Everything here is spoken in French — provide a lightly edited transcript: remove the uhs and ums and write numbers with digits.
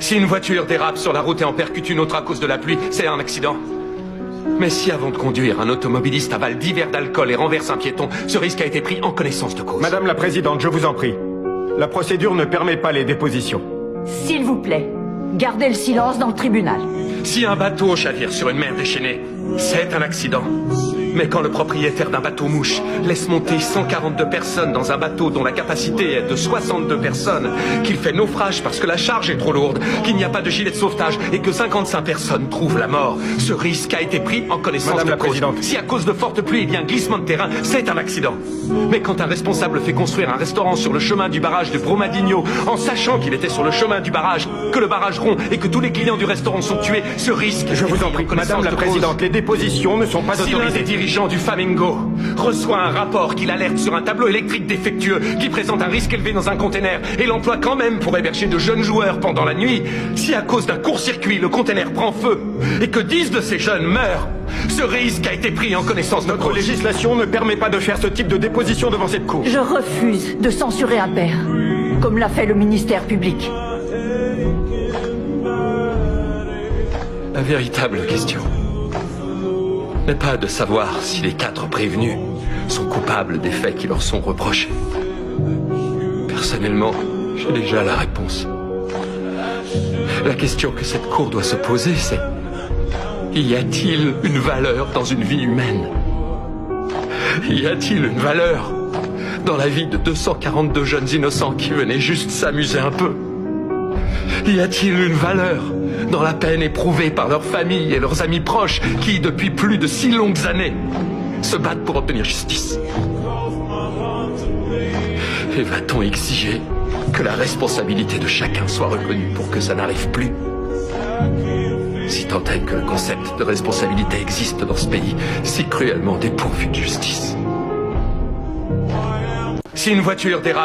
Si une voiture dérape sur la route et en percute une autre à cause de la pluie, c'est un accident. Mais si avant de conduire, un automobiliste avale 10 verres d'alcool et renverse un piéton, ce risque a été pris en connaissance de cause. Madame la Présidente, je vous en prie. La procédure ne permet pas les dépositions. S'il vous plaît, gardez le silence dans le tribunal. Si un bateau chavire sur une mer déchaînée, c'est un accident. Mais quand le propriétaire d'un bateau-mouche laisse monter 142 personnes dans un bateau dont la capacité est de 62 personnes, qu'il fait naufrage parce que la charge est trop lourde, qu'il n'y a pas de gilet de sauvetage et que 55 personnes trouvent la mort, ce risque a été pris en connaissance Madame de la cause. Présidente. Si à cause de fortes pluies il y a un glissement de terrain, c'est un accident. Mais quand un responsable fait construire un restaurant sur le chemin du barrage de Brumadinho, en sachant qu'il était sur le chemin du barrage, que le barrage rompt et que tous les clients du restaurant sont tués, ce risque... Je vous en prie, Madame la Présidente, les dépositions ne sont pas Si l'un des autorisées. dirigeants du Flamingo reçoit un rapport qui l'alerte sur un tableau électrique défectueux qui présente un risque élevé dans un conteneur et l'emploie quand même pour héberger de jeunes joueurs pendant la nuit, si à cause d'un court-circuit le conteneur prend feu et que 10 de ces jeunes meurent, ce risque a été pris en connaissance de Notre cause. législation ne permet pas de faire ce type de déposition devant cette cour. Je refuse de censurer un père, comme l'a fait le ministère public. La véritable question n'est pas de savoir si les 4 prévenus sont coupables des faits qui leur sont reprochés. Personnellement, j'ai déjà la réponse. La question que cette cour doit se poser, c'est: y a-t-il une valeur dans une vie humaine? Y a-t-il une valeur dans la vie de 242 jeunes innocents qui venaient juste s'amuser un peu? Y a-t-il une valeur dans la peine éprouvée par leurs familles et leurs amis proches qui, depuis plus de 6 longues années, se battent pour obtenir justice? Et va-t-on exiger que la responsabilité de chacun soit reconnue pour que ça n'arrive plus? Si tant est que le concept de responsabilité existe dans ce pays, si cruellement dépourvu de justice. Si une voiture dérape